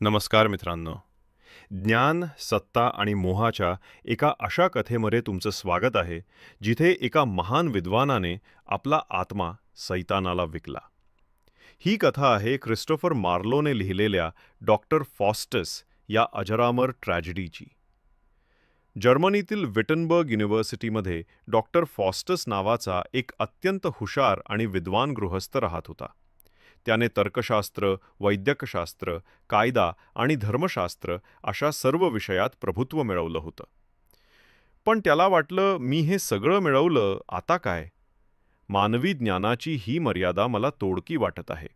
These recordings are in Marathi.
नमस्कार मित्रांनो. ज्ञान, सत्ता आणि मोहाच्या एका अशा कथेमध्ये तुमचं स्वागत आहे, जिथे एका महान विद्वानाने आपला आत्मा सैतानाला विकला. ही कथा आहे क्रिस्टोफर मार्लोने लिहिलेल्या डॉक्टर फॉस्टस या अजरामर ट्रॅजेडीची. जर्मनीतील विटनबर्ग युनिव्हर्सिटीमध्ये डॉक्टर फॉस्टस नावाचा एक अत्यंत हुशार आणि विद्वान गृहस्थ राहत होता. त्याने तर्कशास्त्र, वैद्यकशास्त्र, कायदा आणि धर्मशास्त्र अशा सर्व विषयात प्रभुत्व मिळवलं होतं. पण त्याला वाटलं, मी हे सगळं मिळवलं, आता काय? मानवी ज्ञानाची ही मर्यादा मला तोडकी वाटत आहे.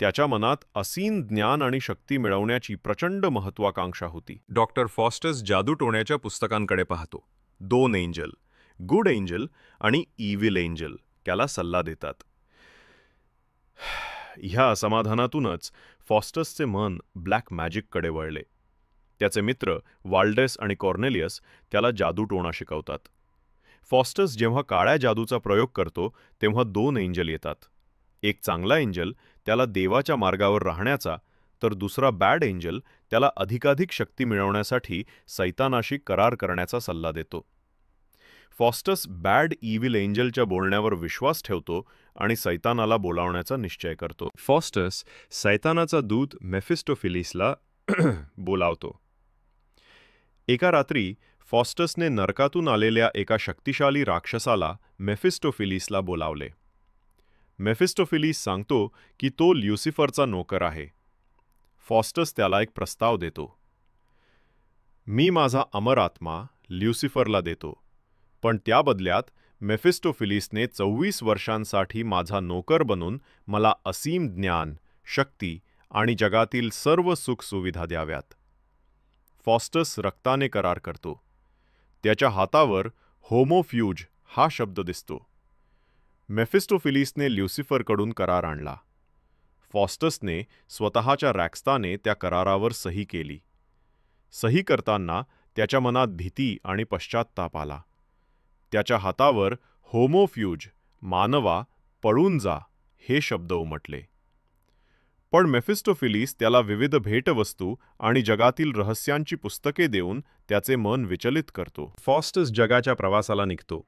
त्याच्या मनात असीम ज्ञान आणि शक्ती मिळवण्याची प्रचंड महत्वाकांक्षा होती. डॉक्टर फॉस्टस जादूटोण्याच्या पुस्तकांकडे पाहतो. 2 एंजल, गुड एंजल आणि इव्हिल एंजल त्याला सल्ला देतात. ह्या असमाधानातूनच फॉस्टसचे मन ब्लॅक मॅजिककडे वळले. त्याचे मित्र वाल्डेस आणि कॉर्नेलियस त्याला जादूटोणा शिकवतात. फॉस्टस जेव्हा काळ्या जादूचा प्रयोग करतो तेव्हा 2 एंजल येतात. एक चांगला एंजल त्याला देवाच्या मार्गावर राहण्याचा, तर दुसरा बॅड एंजल त्याला अधिकाधिक शक्ती मिळवण्यासाठी सैतानाशी करार करण्याचा सल्ला देतो. फॉस्टस बॅड इव्हिल एंजलच्या बोलण्यावर विश्वास ठेवतो आणि सैतानाला बोलावण्याचा निश्चय करतो. फॉस्टस सैतानाचा दूत मेफिस्टोफिलिसला बोलावतो. एका रात्री फॉस्टसने नरकातून आलेल्या एका शक्तिशाली राक्षसाला मेफिस्टोफिलिसला बोलावले. मेफिस्टोफिलिस सांगतो की तो ल्युसिफरचा नोकर आहे. फॉस्टस त्याला एक प्रस्ताव देतो. मी माझा अमर आत्मा ल्युसिफरला देतो, पण त्या बदल्यात मेफिस्टोफिलिसने 24 वर्षांसाठी माझा नोकर बनून मला असीम ज्ञान, शक्ती आणि जगातील सर्व सुखसुविधा द्याव्यात. फॉस्टस रक्ताने करार करतो. त्याच्या हातावर होमोफ्यूज हा शब्द दिसतो. मेफिस्टोफिलिसने ल्युसिफरकडून करार आणला. फॉस्टसने स्वतःच्या रॅक्स्ताने त्या करारावर सही केली. सही करताना त्याच्या मनात भीती आणि पश्चात्ताप आला. त्याच्या हातावर होमोफ्यूज, मानवा, पळून जा हे शब्द उमटले. पण मेफिस्टोफिलिस त्याला विविध भेटवस्तू आणि जगातील रहस्यांची पुस्तके देऊन त्याचे मन विचलित करतो. फॉस्टस जगाच्या प्रवासाला निघतो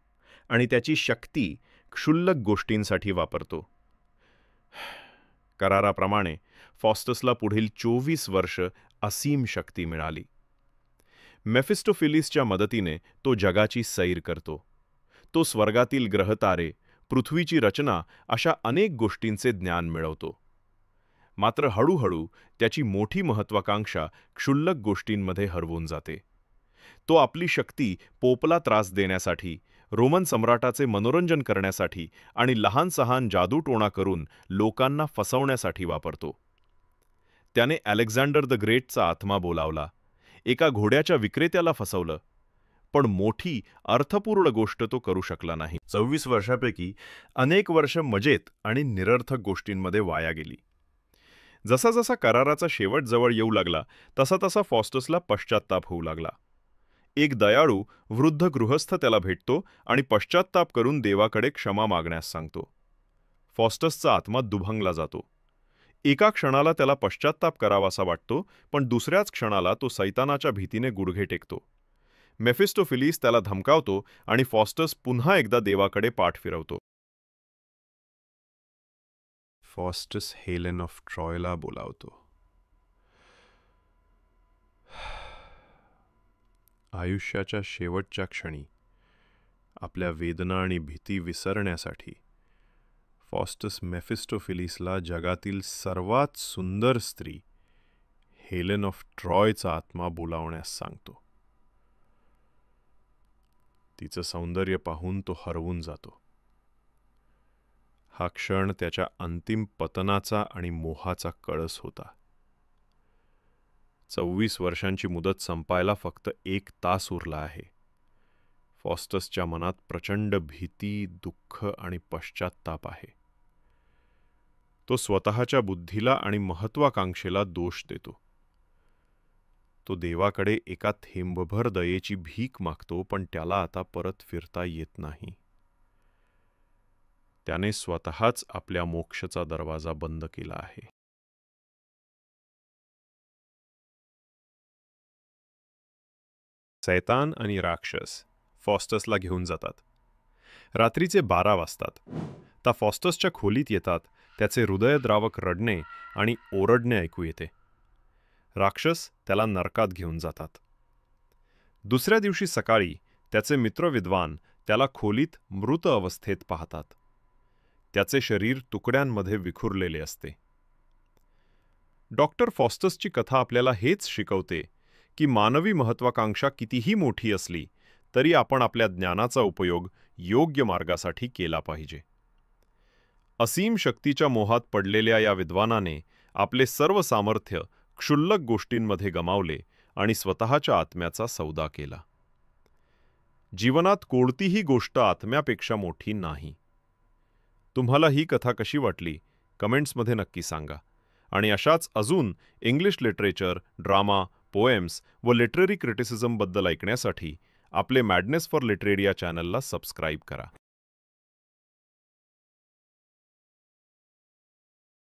आणि त्याची शक्ती क्षुल्लक गोष्टींसाठी वापरतो. कराराप्रमाणे फॉस्टसला पुढील 24 वर्ष असीम शक्ती मिळाली. मेफिस्टोफिलिसच्या मदतीने तो जगाची सैर करतो. तो स्वर्गातील ग्रहतारे, पृथ्वीची रचना अशा अनेक गोष्टींचे ज्ञान मिळवतो. मात्र हळूहळू त्याची मोठी महत्वाकांक्षा क्षुल्लक गोष्टींमध्ये हरवून जाते. तो आपली शक्ती पोपला त्रास देण्यासाठी, रोमन सम्राटाचे मनोरंजन करण्यासाठी आणि लहान सहान जादूटोणा करून लोकांना फसवण्यासाठी वापरतो. त्याने अलेक्झांडर द ग्रेटचा आत्मा बोलावला. एका घोड्याच्या विक्रेत्याला फसवलं. पण मोठी अर्थपूर्ण गोष्ट तो करू शकला नाही. 24 वर्षापैकी अनेक वर्ष मजेत आणि निरर्थक गोष्टींमध्ये वाया गेली. जसा जसा कराराचा शेवट जवळ येऊ लागला तसा तसा फॉस्टसला पश्चात्ताप होऊ लागला. एक दयाळू वृद्ध गृहस्थ त्याला भेटतो आणि पश्चात्ताप करून देवाकडे क्षमा मागण्यास सांगतो. फॉस्टसचा आत्मा दुभंगला जातो. एका क्षणाला त्याला पश्चात्ताप करावासा वाटतो, पण दुसऱ्याच क्षणाला तो सैतानाच्या भीतीने गुडघे टेकतो. मेफिस्टोफिलिस त्याला धमकावतो आणि फॉस्टस पुन्हा एकदा देवाकडे पाठ फिरवतो. फॉस्टस हेलेन ऑफ ट्रॉयला बोलावतो. आयुष्याच्या शेवटच्या क्षणी आपल्या वेदना आणि भीती विसरण्यासाठी फॉस्टस मेफिस्टोफिलिसला जगातील सर्वात सुंदर स्त्री हेलेन ऑफ ट्रॉयचा आत्मा बोलावण्यास सांगतो. तिचं सौंदर्य पाहून तो हरवून जातो. हा क्षण त्याच्या अंतिम पतनाचा आणि मोहाचा कळस होता. 24 वर्षांची मुदत संपायला फक्त 1 तास उरला आहे. फॉस्टसच्या मनात प्रचंड भीती, दुःख आणि पश्चात्ताप आहे. तो स्वतःच्या बुद्धीला आणि महत्वाकांक्षेला दोष देतो. तो देवाकडे एका थेंबभर दयेची भीक मागतो, पण त्याला आता परत फिरता येत नाही. त्याने स्वतःच आपल्या मोक्षाचा दरवाजा बंद केला आहे. सैतान आणि राक्षस फॉस्टसला घेऊन जातात. रात्रीचे 12 वाजतात. ता फॉस्टसच्या खोलीत येतात. त्याचे हृदयद्रावक रडणे आणि ओरडणे ऐकू येते. राक्षस त्याला नरकात घेऊन जातात. दुसऱ्या दिवशी सकाळी त्याचे मित्र विद्वान त्याला खोलीत मृत अवस्थेत पाहतात. त्याचे शरीर तुकड्यांमध्ये विखुरलेले असते. डॉक्टर फॉस्टसची कथा आपल्याला हेच शिकवते की मानवी महत्त्वाकांक्षा कितीही मोठी असली तरी आपण आपल्या ज्ञानाचा उपयोग योग्य मार्गासाठी केला पाहिजे. असीम शक्तीच्या मोहात पडलेल्या या विद्वानाने आपले सर्व सामर्थ्य क्षुल्लक गोष्टींमध्ये गमावले आणि स्वतःच्या आत्म्याचा सौदा केला. जीवनात कोणतीही गोष्ट आत्म्यापेक्षा मोठी नाही. तुम्हाला ही कथा कशी वाटली कमेंट्समध्ये नक्की सांगा. आणि अशाच अजून इंग्लिश लिटरेचर, ड्रामा, पोएम्स व लिटररी क्रिटिसिझमबद्दल ऐकण्यासाठी आपले मॅडनेस फॉर लिटरेरिया चॅनलला सबस्क्राईब करा.